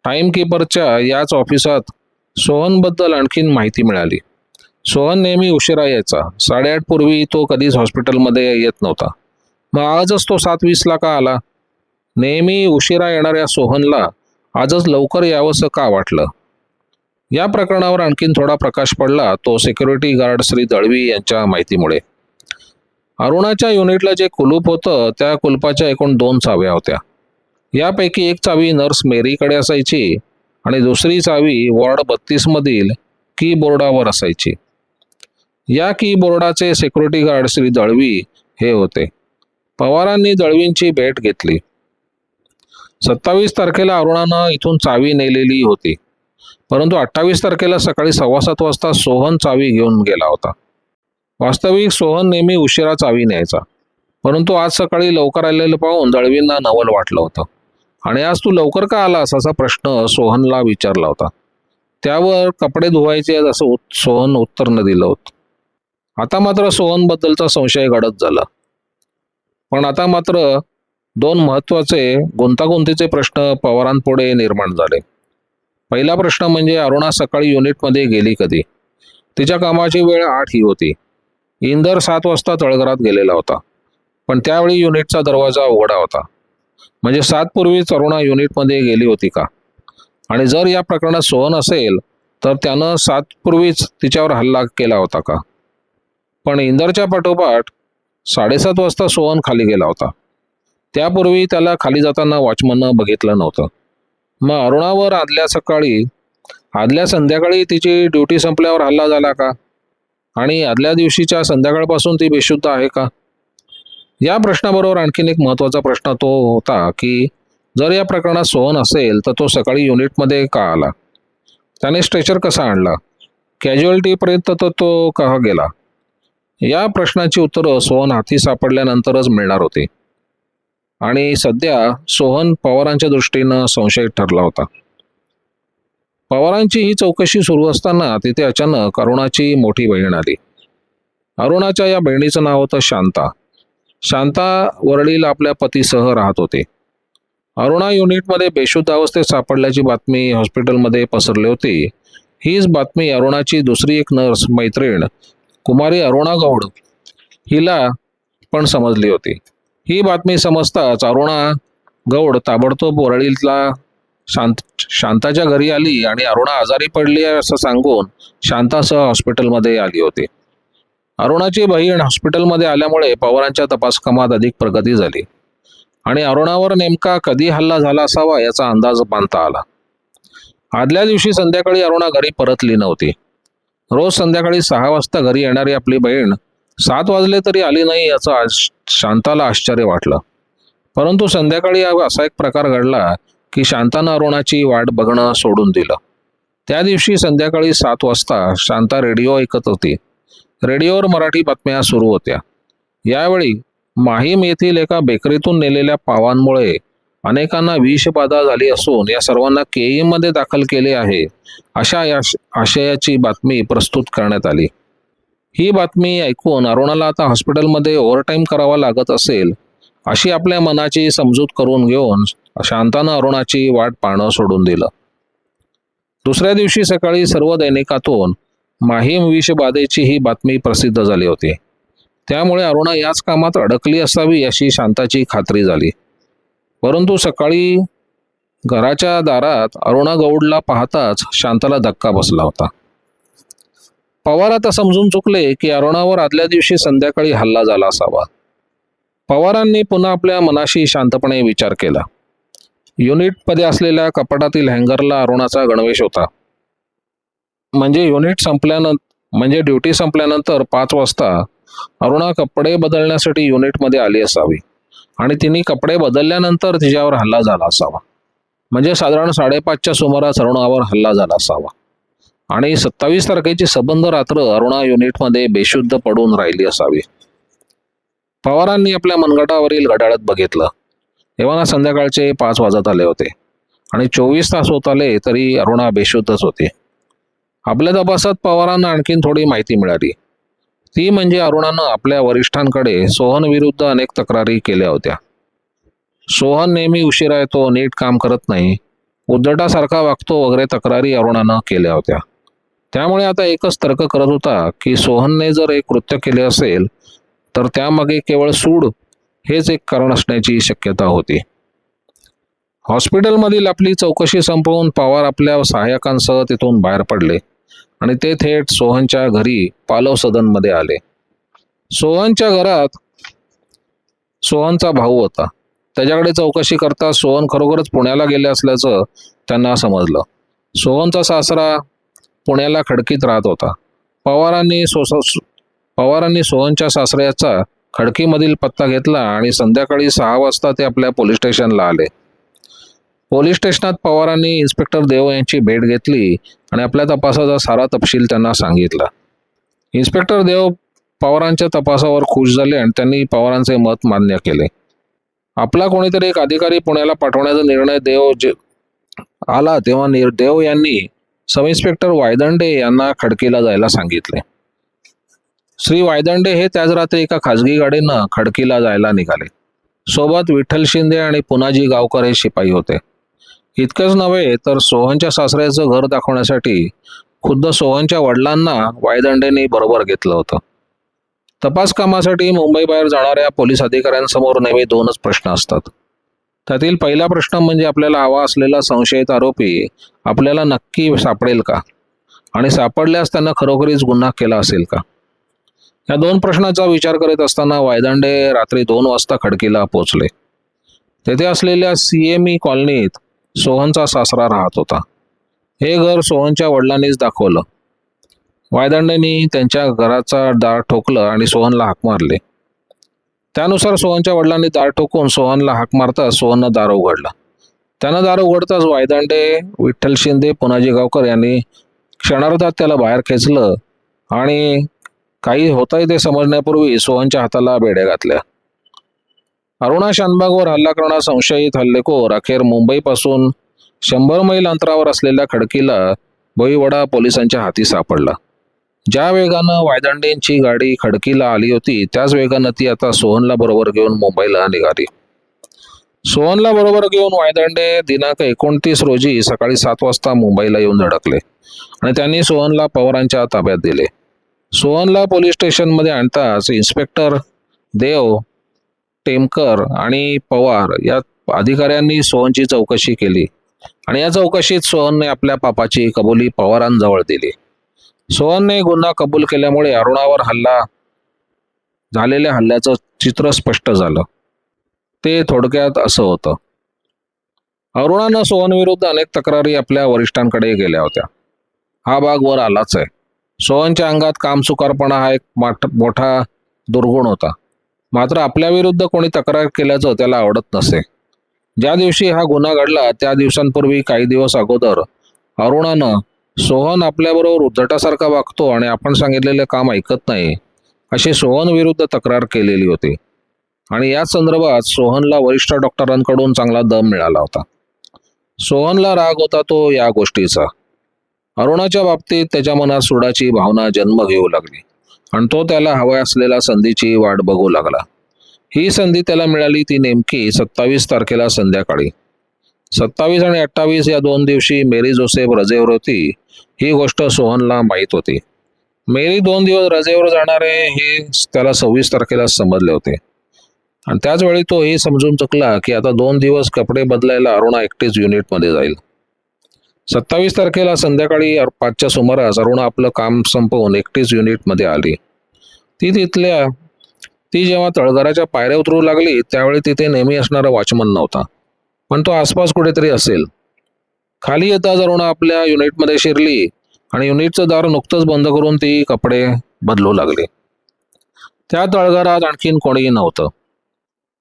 टाईमकीपरच्या याच ऑफिसात सोहनबद्दल आणखीन माहिती मिळाली. सोहन नेहमी उशिरा यायचा. 8:30 पूर्वी तो कधीच हॉस्पिटलमध्ये येत नव्हता. मग आजच तो 7:20 का आला? नेहमी उशिरा येणाऱ्या सोहनला आजच लवकर यावंसं का वाटलं? या प्रकरणावर आणखीन थोडा प्रकाश पडला तो सिक्युरिटी गार्ड श्री दळवी यांच्या माहितीमुळे. अरुणाच्या युनिटला जे कुलूप होतं त्या कुलपाच्या एकूण 2 चाव्या होत्या. यापैकी एक चावी नर्स मेरीकडे असायची आणि दुसरी चावी वॉर्ड 32 मधील कीबोर्डावर असायची. या कीबोर्डाचे सिक्युरिटी गार्ड श्री दळवी हे होते. पवारांनी दळवींची भेट घेतली. 27 तारखेला अरुणानं इथून चावी नेलेली होती, परंतु 28 तारखेला सकाळी 7:15 वाजता सोहन चावी घेऊन गेला होता. वास्तविक सोहन नेहमी उशिरा चावी न्यायचा, परंतु आज सकाळी लवकर आलेलं पाहून दळवींना नवल वाटलं होतं आणि आज तू लवकर का आलास असा प्रश्न सोहनला विचारला होता. त्यावर कपडे धुवायचे असं सोहन उत्तर न दिलं होतं. आता मात्र सोहनबद्दलचा संशय गडद झाला. पण आता मात्र 2 महत्त्वाचे गुंतागुंतीचे प्रश्न पवारांपुढे निर्माण झाले. पहिला प्रश्न म्हणजे अरुणा सकाळी युनिटमध्ये गेली कधी? तिच्या कामाची वेळ 8 ही होती. इंदर 7 वाजता तळघरात गेलेला होता, पण त्यावेळी युनिटचा दरवाजा उघडा होता. म्हणजे 7 पूर्वीच अरुणा युनिटमध्ये गेली होती का? आणि जर या प्रकरणात सोहन असेल तर त्यानं 7 पूर्वीच तिच्यावर हल्ला केला होता का? पण इंदरच्या पाठोपाठ 7:30 वाजता सोहन खाली गेला होता. त्यापूर्वी त्याला खाली जाताना वॉचमननं बघितलं नव्हतं. मग अरुणावर आदल्या संध्याकाळी तिची ड्युटी संपल्यावर हल्ला झाला का? आणि आदल्या दिवशीच्या संध्याकाळपासून ती बेशुद्ध आहे का? या प्रश्नाबरोबर आणखीन एक महत्त्वाचा प्रश्न तो होता की जर या प्रकरणात सोहन असेल तर तो सकाळी युनिटमध्ये का आला? त्याने स्ट्रेचर कसा आणला? कॅज्युअल्टीपर्यंत तर तो का गेला? या प्रश्नाची उत्तरं सोहन हाती सापडल्यानंतरच मिळणार होती. आणि सध्या सोहन पवारांच्या दृष्टीनं संशयित ठरला होता. पवारांची ही चौकशी सुरू असताना तिथे अचानक अरुणाची मोठी बहीण आली. अरुणाच्या या बहिणीचं नाव होतं शांता. शांता वरळीला आपल्या पतीसह राहत होते. अरुणा युनिटमध्ये बेशुद्ध अवस्थेत सापडल्याची बातमी हॉस्पिटलमध्ये पसरली होती. हीच बातमी अरुणाची दुसरी एक नर्स मैत्रीण कुमारी अरुणा गौड हिला पण समजली होती. ही बातमी समजताच अरुणा गौड ताबडतोब वरळीतला शांताच्या घरी आली आणि अरुणा आजारी पडली आहे असं सांगून शांतासह हॉस्पिटलमध्ये आली होती. अरुणाची बहीण हॉस्पिटलमध्ये आल्यामुळे पवारांच्या तपासकामात अधिक प्रगती झाली आणि अरुणावर नेमका कधी हल्ला झाला असावा याचा अंदाज बांधता आला. आदल्या दिवशी संध्याकाळी अरुणा घरी परतली नव्हती. रोज संध्याकाळी 6 वाजता घरी येणारी आपली बहीण 7 वाजले तरी आली नाही याचं शांताला आश्चर्य वाटलं. परंतु संध्याकाळी असा एक प्रकार घडला की शांतानं अरुणाची वाट बघणं सोडून दिलं. त्या दिवशी संध्याकाळी 7 वाजता शांता रेडिओ ऐकत होती. रेडिओवर मराठी बातम्या सुरू होत्या. यावेळी माहीम येथील एका बेकरीतून नेलेल्या पावांमुळे अनेकांना विषबाधा झाली असून या सर्वांना केईमध्ये दाखल केले आहे अशा आशयाची बातमी प्रस्तुत करण्यात आली. ही बातमी ऐकून अरुणाला आता हॉस्पिटलमध्ये ओव्हरटाईम करावा लागत असेल अशी आपल्या मनाची समजूत करून घेऊन शांतानं अरुणाची वाट पाहणं सोडून दिलं. दुसऱ्या दिवशी सकाळी सर्व दैनिकातून माहीम विषबाधेची ही बातमी प्रसिद्ध झाली होती. त्यामुळे अरुणा याच कामात अडकली असावी अशी शांताची खात्री झाली. परंतु सकाळी घराच्या दारात अरुणा गौडला पाहताच शांताला धक्का बसला होता. पवार आता समजून चुकले की अरुणावर आदल्या दिवशी संध्याकाळी हल्ला झाला असावा. पवारांनी पुन्हा आपल्या मनाशी शांतपणे विचार केला. युनिटमध्ये असलेल्या कपाटातील हँगरला अरुणाचा गणवेश होता. म्हणजे ड्युटी संपल्यानंतर 5 वाजता अरुणा कपडे बदलण्यासाठी युनिटमध्ये आली असावी आणि तिने कपडे बदलल्यानंतर तिच्यावर हल्ला झाला असावा. म्हणजे साधारण 5:30च्या सुमारास अरुणावर हल्ला झाला असावा आणि 27 तारखेची सबंध रात्र अरुणा युनिटमध्ये बेशुद्ध पडून राहिली असावी. पवारांनी आपल्या मनगटावरील घड्याळात बघितलं तेव्हा संध्याकाळचे 5 वाजत आले होते आणि 24 तास होत आले तरी अरुणा बेशुद्धच होती. आपल्या तपासात पवारांना आणखीन थोडी माहिती मिळाली. ती म्हणजे अरुणानं आपल्या वरिष्ठांकडे सोहन विरुद्ध अनेक तक्रारी केल्या होत्या. सोहन नेहमी उशिरा येतो, नीट काम करत नाही, उद्धटासारखा वागतो वगैरे तक्रारी अरुणानं केल्या होत्या. त्यामुळे आता एकच तर्क करत होता की सोहनने जर एक कृत्य केले असेल तर त्यामागे केवळ सूड हेच एक कारण असण्याची शक्यता होती. हॉस्पिटलमधील आपली चौकशी संपवून पवार आपल्या सहाय्यकांसह तिथून बाहेर पडले आणि ते थेट सोहनच्या घरी पालव सदनमध्ये आले. सोहनच्या घरात सोहनचा भाऊ होता. त्याच्याकडे चौकशी करता सोहन खरोखरच पुण्याला गेले असल्याचं त्यांना समजलं. सोहनचा सासरा पुण्याला खडकीत राहत होता. पवारांनी पवारांनी सोहनच्या सासऱ्याचा खडकीमधील पत्ता घेतला आणि संध्याकाळी 6 वाजता ते आपल्या पोलीस स्टेशनला आले. पोलीस स्टेशनात पवारांनी इन्स्पेक्टर देव यांची भेट घेतली आणि आपल्या तपासाचा सारा तपशील त्यांना सांगितला. इन्स्पेक्टर देव पवारांच्या तपासावर खुश झाले आणि त्यांनी पवारांचे मत मान्य केले. आपला कोणीतरी एक अधिकारी पुण्याला पाठवण्याचा निर्णय आला तेव्हा देव यांनी सब इन्स्पेक्टर वायदंडे यांना खडकीला जायला सांगितले. श्री वायदंडे हे त्याच रात्री एका खाजगी गाडीनं खडकीला जायला निघाले. सोबत विठ्ठल शिंदे आणि पुनाजी गावकर हे शिपाई होते. इतकंच नव्हे तर सोहनच्या सासऱ्याचं घर दाखवण्यासाठी खुद्द सोहनच्या वडिलांना वायदंडेंनी बरोबर घेतलं होतं. तपास कामासाठी मुंबई बाहेर जाणाऱ्या पोलीस अधिकाऱ्यांसमोर नेहमी 2च प्रश्न असतात. त्यातील पहिला प्रश्न म्हणजे आपल्याला हवा असलेला संशयित आरोपी आपल्याला नक्की सापडेल का, आणि सापडल्यास त्यांना खरोखरीच गुन्हा केला असेल का. या 2 प्रश्नाचा विचार करत असताना वायदंडे रात्री 2 वाजता खडकीला पोहोचले. तेथे असलेल्या CME कॉलनीत सोहनचा सासरा राहत होता. हे घर सोहनच्या वडिलांनीच दाखवलं. वायदंडेंनी त्यांच्या घराचा दार ठोकलं आणि सोहनला हाक मारले. त्यानुसार सोहनच्या वडिलांनी दार ठोकून सोहनला हाक मारताच सोहननं दार उघडलं. त्यानं दार उघडताच वायदंडे, विठ्ठल शिंदे, पुनाजी गावकर यांनी क्षणार्धात त्याला बाहेर खेचलं आणि काही होतंय ते समजण्यापूर्वी सोहनच्या हाताला बेड्या घातल्या. अरुणा शानबागवर हल्ला करणारा संशयित हल्लेखोर अखेर मुंबईपासून 100 मैल अंतरावर असलेल्या खडकीला भोईवडा पोलिसांच्या हाती सापडला. ज्या वेगानं वायदंडेंची गाडी खडकीला आली होती त्याच वेगानं ती आता सोहनला बरोबर घेऊन मुंबईला निघाली. सोहनला बरोबर घेऊन वायदंडे दिनांक 29 रोजी सकाळी 7 वाजता मुंबईला येऊन धडकले आणि त्यांनी सोहनला पवारांच्या ताब्यात दिले. सोहनला पोलीस स्टेशनमध्ये आणताच इन्स्पेक्टर देव, टेमकर आणि पवार या अधिकाऱ्यांनी सोहनची चौकशी केली आणि या चौकशीत सोहनने आपल्या पापाची कबुली पवारांजवळ दिली. सोहनने गुन्हा कबूल केल्यामुळे अरुणावर झालेल्या हल्ल्याचं चित्र स्पष्ट झालं. ते थोडक्यात असं होतं. अरुणानं सोहनविरुद्ध अनेक तक्रारी आपल्या वरिष्ठांकडे गेल्या होत्या. हा भाग वर आलाच आहे. सोहनच्या अंगात कामचुकारपणा हा एक मोठा दुर्गुण होता. मात्र आपल्या विरुद्ध कोणी तक्रार केल्याचं त्याला आवडत नसे. ज्या दिवशी हा गुन्हा घडला त्या दिवसांपूर्वी काही दिवस अगोदर अरुणानं सोहन आपल्याबरोबर उद्धटासारखा वागतो आणि आपण सांगितलेले काम ऐकत नाही अशी सोहन विरुद्ध तक्रार केलेली होती आणि याच संदर्भात सोहनला वरिष्ठ डॉक्टरांकडून चांगला दम मिळाला होता. सोहनला राग होता तो या गोष्टीचा. अरुणाच्या बाबतीत त्याच्या मनात सुडाची भावना जन्म घेऊ लागली आणि तो त्याला हव्या असलेल्या संधीची वाट बघू लागला. ही संधी त्याला मिळाली ती नेमकी 27 तारखेला संध्याकाळी. 27 आणि 28 या 2 दिवशी मेरी जोसेफ रजेवर होती ही गोष्ट सोहनला माहीत होती. मेरी 2 दिवस रजेवर जाणार आहे हे त्याला 26 तारखेला समजले होते आणि त्याच वेळी तो हे समजून चुकला की आता 2 दिवस कपडे बदलायला अरुणा एकटीच युनिटमध्ये जाईल. 27 तारखेला संध्याकाळी 5च्या सुमारास अरुणा आपलं काम संपवून एकटीच युनिटमध्ये आली. ती जेव्हा तळघराच्या पायऱ्या उतरू लागली त्यावेळी तिथे नेहमी असणारा वॉचमन नव्हता, पण तो आसपास कुठेतरी असेल. खाली येताच अरुणा आपल्या युनिटमध्ये शिरली आणि युनिटचं दार नुकतंच बंद करून ती कपडे बदलू लागली. त्या तळघरात आणखीन कोणीही नव्हतं.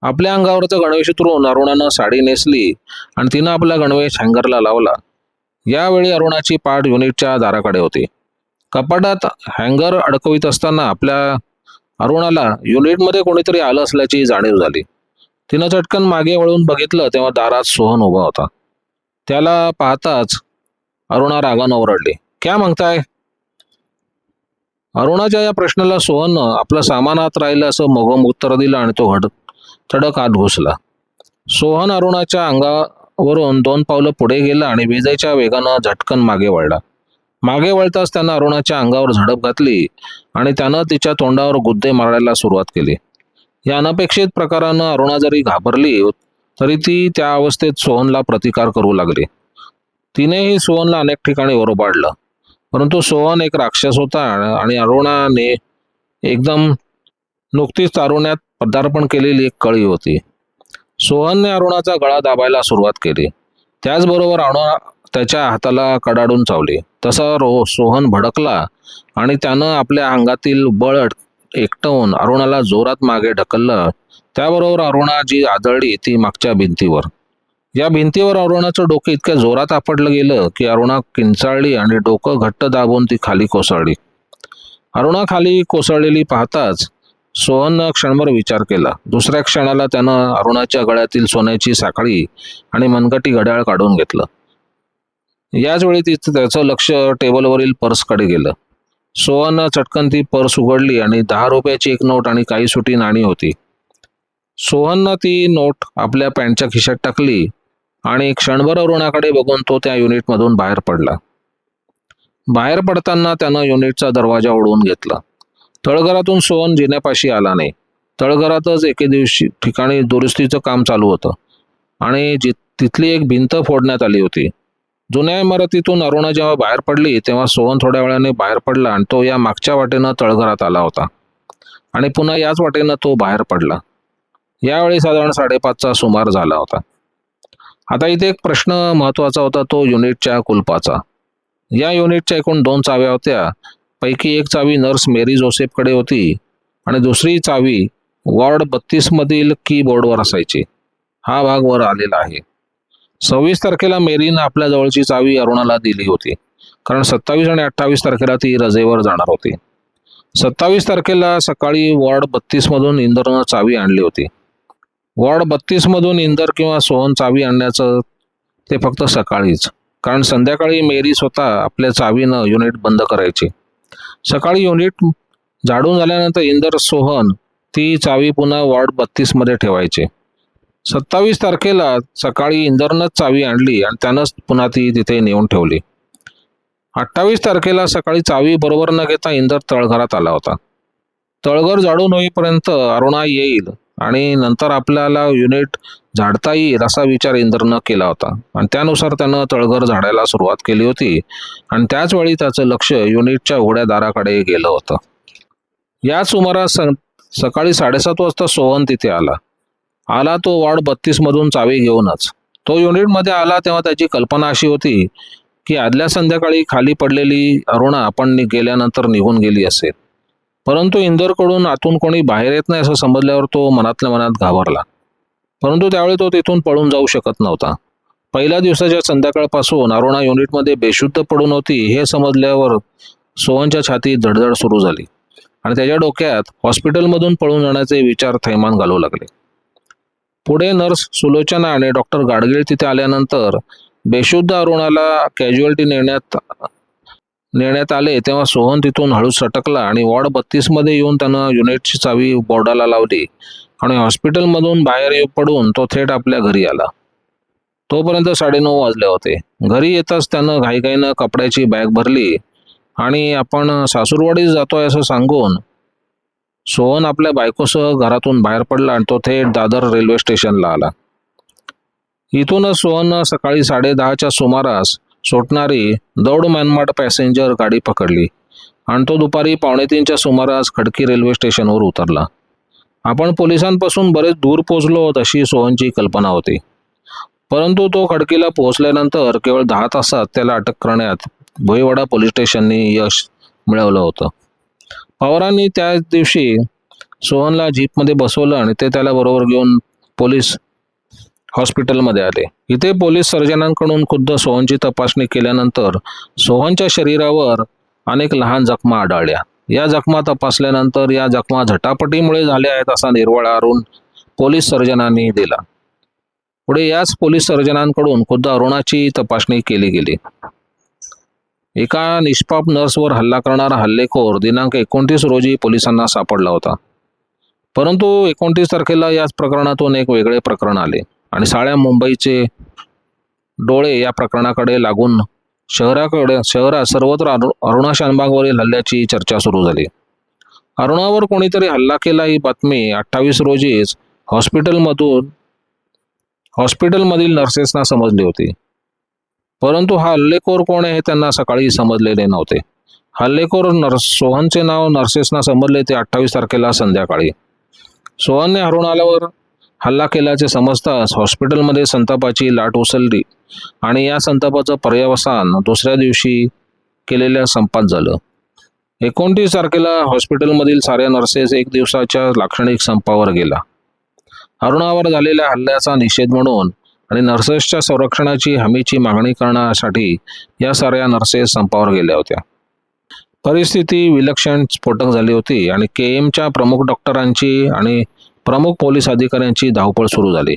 आपल्या अंगावरचं गणवेश उतरून अरुणानं साडी नेसली आणि तिनं आपला गणवेश हँगरला लावला. यावेळी अरुणाची पाठ युनिटच्या दाराकडे होती. कपाटात हँगर अडकवित असताना अरुणाला युनिटमध्ये कोणीतरी आलं असल्याची जाणीव झाली. तिनं चटकन मागे वळून बघितलं तेव्हा दारात सोहन उभा होता. त्याला पाहताच अरुणा रागानं ओरडली, क्या मागताय? अरुणाच्या या प्रश्नाला सोहननं आपलं सामानात राहिलं असं मोगम उत्तर दिलं आणि तो तडक आत घुसला. सोहन अरुणाच्या अंगावरून 2 पावलं पुढे गेला आणि विजेच्या वेगानं झटकन मागे वळला. मागे वळताच त्यानं अरुणाच्या अंगावर झडप घातली आणि त्यानं तिच्या तोंडावर गुद्दे मारायला सुरुवात केली. या अनपेक्षित प्रकारानं अरुणा जरी घाबरली तरी ती त्या अवस्थेत सोहनला प्रतिकार करू लागली. तिनेही सोहनला अनेक ठिकाणी ओरबाडलं, परंतु सोहन एक राक्षस होता आणि अरुणाने एकदम नुकतीच तारुण्यात पदार्पण केलेली एक कळी होती. सोहनने अरुणाचा गळा दाबायला सुरुवात केली. त्याचबरोबर अरुणा त्याच्या हाताला कडाडून चावली. तसा सोहन भडकला आणि त्यानं आपल्या अंगातील बळ एकटवून अरुणाला जोरात मागे ढकललं. त्याबरोबर अरुणा जी आदळली ती मागच्या भिंतीवर. या भिंतीवर अरुणाचं डोकं इतक्या जोरात आपटलं गेलं की अरुणा किंचाळली आणि डोकं घट्ट दाबून ती खाली कोसळली. अरुणा खाली कोसळलेली पाहताच सोहननं क्षणभर विचार केला. दुसऱ्या क्षणाला त्यानं अरुणाच्या गळ्यातील सोन्याची साखळी आणि मनगटी घड्याळ काढून घेतलं. याच वेळी त्याचं लक्ष टेबलवरील पर्सकडे गेलं. सोहननं चटकन ती पर्स उघडली आणि 10 रुपयाची एक नोट आणि काही सुटी नाणी होती. सोहननं ती नोट आपल्या पॅन्टच्या खिशात टाकली आणि क्षणभर अरुणाकडे बघून तो त्या युनिटमधून बाहेर पडला. बाहेर पडताना त्यानं युनिटचा दरवाजा उडवून घेतला. तळघरातून सोहन जिन्यापाशी आला नाही. तळघरातच एके दिवशी ठिकाणी दुरुस्तीचं काम चालू होतं आणि तिथली एक भिंत फोडण्यात आली होती. जुन्या इमारतीतून अरुणा जेव्हा बाहेर पडली तेव्हा सोहन थोड्या वेळाने बाहेर पडला आणि तो या मागच्या वाटेनं तळघरात आला होता आणि पुन्हा याच वाटेनं तो बाहेर पडला. यावेळी साधारण 5:30चा सुमार झाला होता. आता इथे एक प्रश्न महत्त्वाचा होता, तो युनिटच्या कुलपाचा. या युनिटच्या एकूण 2 चाव्या होत्या. पैकी एक चावी नर्स मेरी जोसेफकडे होती आणि दुसरी चावी वॉर्ड 32 मधील कीबोर्डवर असायची. हा भाग वर आलेला आहे. 26 तारखेला मेरीनं आपल्या जवळची चावी अरुणाला दिली होती, कारण 27 आणि 28 तारखेला ती रजेवर जाणार होती. 27 तारखेला सकाळी वॉर्ड 32 मधून इंदरनं चावी आणली होती. वॉर्ड 32 मधून इंदर किंवा सोहन चावी आणण्याचं ते फक्त सकाळीच, कारण संध्याकाळी मेरी स्वतः आपल्या चावीनं युनिट बंद करायची. सकाळी युनिट झाडून झाल्यानंतर इंदर सोहन ती चावी पुन्हा वॉर्ड 32 मध्ये ठेवायचे. 27 तारखेला सकाळी इंदरनंच चावी आणली आणि त्यानंच पुन्हा ती तिथे नेऊन ठेवली. 28 तारखेला सकाळी चावी बरोबर न घेता इंदर तळघरात आला होता. तळघर झाडून होईपर्यंत अरुणा येईल आणि नंतर आपल्याला युनिट झाडता येईल असा विचार इंदरनं केला होता आणि त्यानुसार त्यानं तळघर झाडायला सुरुवात केली होती आणि त्याच वेळी त्याचं लक्ष युनिटच्या उघड्या दाराकडे गेलं होतं. या सुमारास सकाळी 7:30 वाजता सोहन तिथे आला तो वॉर्ड 32 मधून चावी घेऊनच. तो युनिटमध्ये आला तेव्हा त्याची कल्पना अशी होती की आदल्या संध्याकाळी खाली पडलेली अरुणा आपण गेल्यानंतर निघून गेली असेल. परंतु इंदोरकडून आतून कोणी बाहेर येत नाही असं समजल्यावर तो मनातल्या मनात घाबरला. परंतु त्यावेळी तो तिथून पळून जाऊ शकत नव्हता. पहिल्या दिवसाच्या संध्याकाळपासून अरुणा युनिटमध्ये बेशुद्ध पडून होती हे समजल्यावर सोहनच्या छातीत धडधड सुरू झाली आणि त्याच्या डोक्यात हॉस्पिटलमधून पळून जाण्याचे विचार थैमान घालू लागले. पुढे नर्स सुलोचना आणि डॉक्टर गाडगीळ तिथे आल्यानंतर बेशुद्ध अरुणाला कॅज्युअल्टी नेण्यात आले तेव्हा सोहन तिथून हळूच सटकला आणि वॉर्ड 32 मध्ये येऊन त्यानं युनिटची चावी बोर्डाला लावली आणि हॉस्पिटलमधून बाहेर पडून तो थेट आपल्या घरी आला. तोपर्यंत 9:30 वाजले होते. घरी येताच त्यानं घाईघाईनं कपड्याची बॅग भरली आणि आपण सासूरवाडीत जातोय असं सांगून सोहन आपल्या बायकोसह घरातून बाहेर पडला आणि तो थेट दादर रेल्वे स्टेशनला आला. इथूनच सोहननं सकाळी 10:30च्या सुमारास सुटणारी दौड मनमाड पॅसेंजर गाडी पकडली आणि तो दुपारी 2:45च्या सुमारास खडकी रेल्वे स्टेशनवर उतरला. आपण पोलिसांपासून बरेच दूर पोहोचलो आहोत अशी सोहनची कल्पना होती. परंतु तो खडकीला पोहोचल्यानंतर केवळ 10 तासात त्याला अटक करण्यात भोईवाडा पोलीस स्टेशनने यश मिळवलं होतं. पवारांनी त्याच दिवशी सोहनला जीपमध्ये बसवलं आणि ते त्याला बरोबर घेऊन पोलीस हॉस्पिटलमध्ये आले. इथे पोलीस सर्जनांकडून खुद्द सोहनची तपासणी केल्यानंतर सोहनच्या शरीरावर अनेक लहान जखमा आढळल्या. या जखमा तपासल्यानंतर या जखमा झटापटीमुळे झाल्या आहेत असा निर्वाळा पोलीस सर्जनांनी दिला. पुढे याच पोलीस सर्जनांकडून खुद्द अरुणाची तपासणी केली गेली. एका निष्पाप नर्सवर हल्ला करणारा हल्लेखोर दिनांक 29 रोजी पोलिसांना सापडला होता. परंतु 29 तारखेला याच प्रकरणातून एक वेगळे प्रकरण आले आणि साऱ्या मुंबईचे डोळे या प्रकरणाकडे लागून शहरात सर्वत्र अरुणा शानबागवरील हल्ल्याची चर्चा सुरू झाली. अरुणावर कोणीतरी हल्ला केला ही बातमी 28 रोजीच हॉस्पिटलमधील नर्सेसना समजली होती. परंतु हा हल्लेखोर कोण आहे हे त्यांना सकाळी समजलेले नव्हते. हल्लेखोर सोहनचे नाव नर्सेसना समजले ते 28 तारखेला संध्याकाळी. सोहनने हल्ला केल्याचे समजताच हॉस्पिटलमध्ये संतापाची लाट उसळली आणि या संतापाचं पर्यवसान दुसऱ्या दिवशी केलेल्या संपात झालं. 29 तारखेला हॉस्पिटलमधील साऱ्या नर्सेस एक दिवसाच्या लाक्षणिक संपावर गेला. अरुणावर झालेल्या हल्ल्याचा निषेध म्हणून आणि नर्सेसच्या संरक्षणाची हमीची मागणी करण्यासाठी या साऱ्या नर्सेस संपावर गेल्या होत्या. परिस्थिती विलक्षण स्फोटक झाली होती आणि KMच्या प्रमुख डॉक्टरांची आणि प्रमुख पोलीस अधिकाऱ्यांची धावपळ सुरू झाली.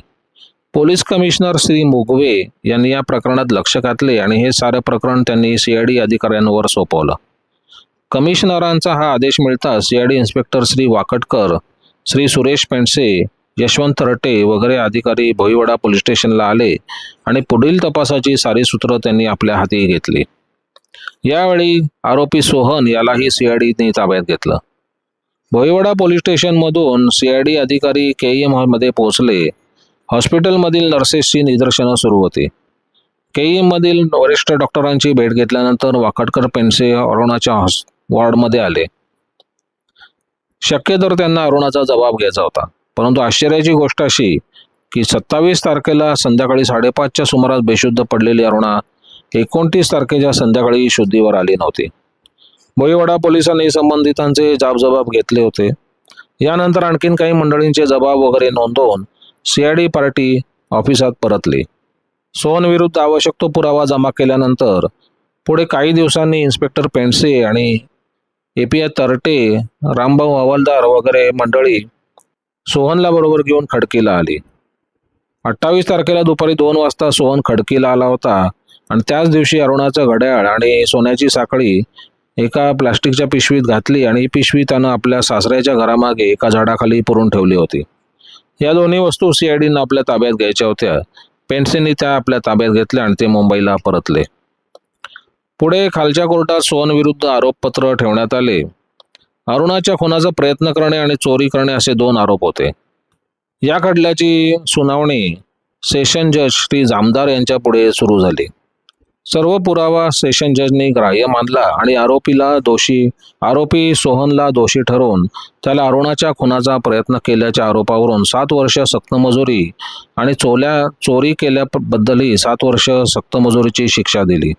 पोलीस कमिशनर श्री मुगवे यांनी या प्रकरणात लक्ष घातले आणि हे सारे प्रकरण त्यांनी CID अधिकाऱ्यांवर सोपवलं. कमिशनरांचा हा आदेश मिळताच CID इन्स्पेक्टर श्री वाकडकर, श्री सुरेश पेंडसे, यशवंत तरटे वगैरे अधिकारी भोईवाडा पोलीस स्टेशनला आले आणि पुढील तपासाची सारी सूत्र त्यांनी आपल्या हाती घेतली. यावेळी आरोपी सोहन यालाही CIDने ताब्यात घेतलं. भोईवाडा पोलीस स्टेशनमधून CID अधिकारी KM मध्ये पोहोचले. हॉस्पिटलमधील नर्सेसची निदर्शनं सुरू होती. KM मधील वरिष्ठ डॉक्टरांची भेट घेतल्यानंतर वाकडकर पेंडसे अरुणाच्या वॉर्डमध्ये आले. शक्य तर त्यांना अरुणाचा जबाब घ्यायचा होता, परंतु आश्चर्याची गोष्ट अशी की 27 तारखेला संध्याकाळी 5:30च्या सुमारास बेशुद्ध पडलेली अरुणा 29 तारखेच्या संध्याकाळी शुद्धीवर आली नव्हती. भोईवाडा पोलिसांनी संबंधितांचे जाबजबाब घेतले होते. यानंतर आणखीन काही मंडळींचे जबाब वगैरे नोंदवून CID पार्टी ऑफिसात परतली. सोहन विरुद्ध आवश्यक तो पुरावा जमा केल्यानंतर पुढे काही दिवसांनी इन्स्पेक्टर पेंडसे आणि API तरटे, रामभाऊ हवालदार वगैरे मंडळी सोहनला बरोबर घेऊन खडकीला आली. 28 तारखेला दुपारी 2 वाजता सोहन खडकीला आला होता आणि त्याच दिवशी अरुणाचं घड्याळ आणि सोन्याची साखळी एका प्लास्टिकच्या पिशवीत घातली आणि ही पिशवी त्यानं आपल्या सासऱ्याच्या घरामागे एका झाडाखाली पुरून ठेवली होती. या दोन्ही वस्तू CIDने आपल्या ताब्यात घ्यायच्या होत्या. पेंडसेंनी त्या आपल्या ताब्यात घेतल्या आणि ते मुंबईला परतले. पुढे खालच्या कोर्टात सोहन विरुद्ध आरोपपत्र ठेवण्यात आले. अरुणाच्या खुनाचा प्रयत्न करणे आणि चोरी करणे असे 2 आरोप होते. या खटल्याची सुनावणी सेशन जज श्री जामदार यांच्या पुढे सुरू झाली. सर्व पुरावा सेशन जजनी ग्राह्य मानला आणि आरोपी सोहनला दोषी ठरवून त्याला अरुणाच्या खुनाचा प्रयत्न केल्याच्या आरोपावरून 7 वर्ष सक्तमजुरी आणि चोरी केल्याबद्दलही 7 वर्ष सक्तमजुरीची शिक्षा दिली.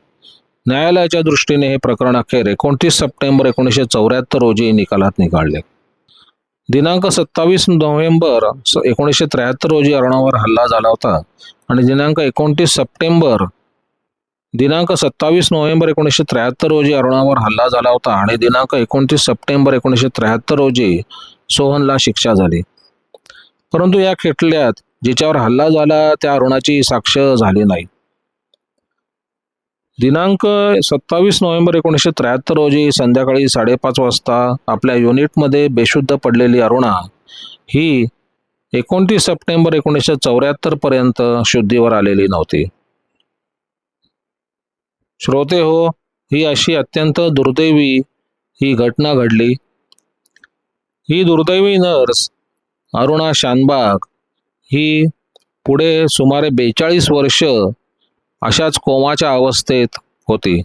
न्यायालयाच्या दृष्टीने हे प्रकरण अखेर 29 सप्टेंबर 1974 रोजी निकालात निघाले. दिनांक 27 नोव्हेंबर 1973 रोजी अरुणावर हल्ला झाला होता आणि दिनांक 27 नोव्हेंबर 1973 रोजी अरुणावर हल्ला झाला होता आणि दिनांक 29 सप्टेंबर 1973 रोजी सोहनला शिक्षा झाली. परंतु या खटल्यात जिच्यावर हल्ला झाला त्या अरुणाची साक्ष झाली नाही. दिनांक 27 नोव्हेंबर 1973 रोजी संध्याकाळी 5:30 वाजता आपल्या युनिटमध्ये बेशुद्ध पडलेली अरुणा ही 29 सप्टेंबर 1974 पर्यंत शुद्धीवर आलेली नव्हती. श्रोते हो, ही अशी अत्यंत दुर्दैवी ही घटना घडली. ही दुर्दैवी नर्स अरुणा शानबाग ही पुढे सुमारे 42 वर्ष अशाच कोमाच्या अवस्थेत होती.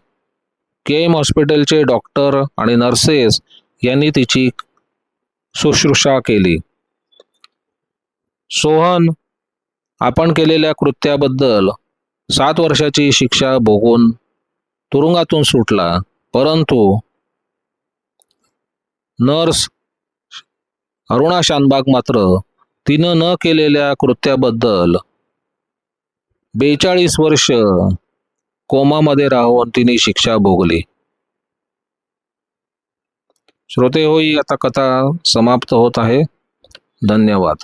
KM हॉस्पिटलचे डॉक्टर आणि नर्सेस यांनी तिची शुश्रूषा केली. सोहन आपण केलेल्या कृत्याबद्दल 7 वर्षाची शिक्षा भोगून तुरुंगातून सुटला, परंतु नर्स अरुणा शानबाग मात्र तिनं न केलेल्या कृत्याबद्दल 42 वर्ष कोमामध्ये राहून तिने शिक्षा भोगली. श्रोते हो, ही आता कथा समाप्त होत आहे. धन्यवाद.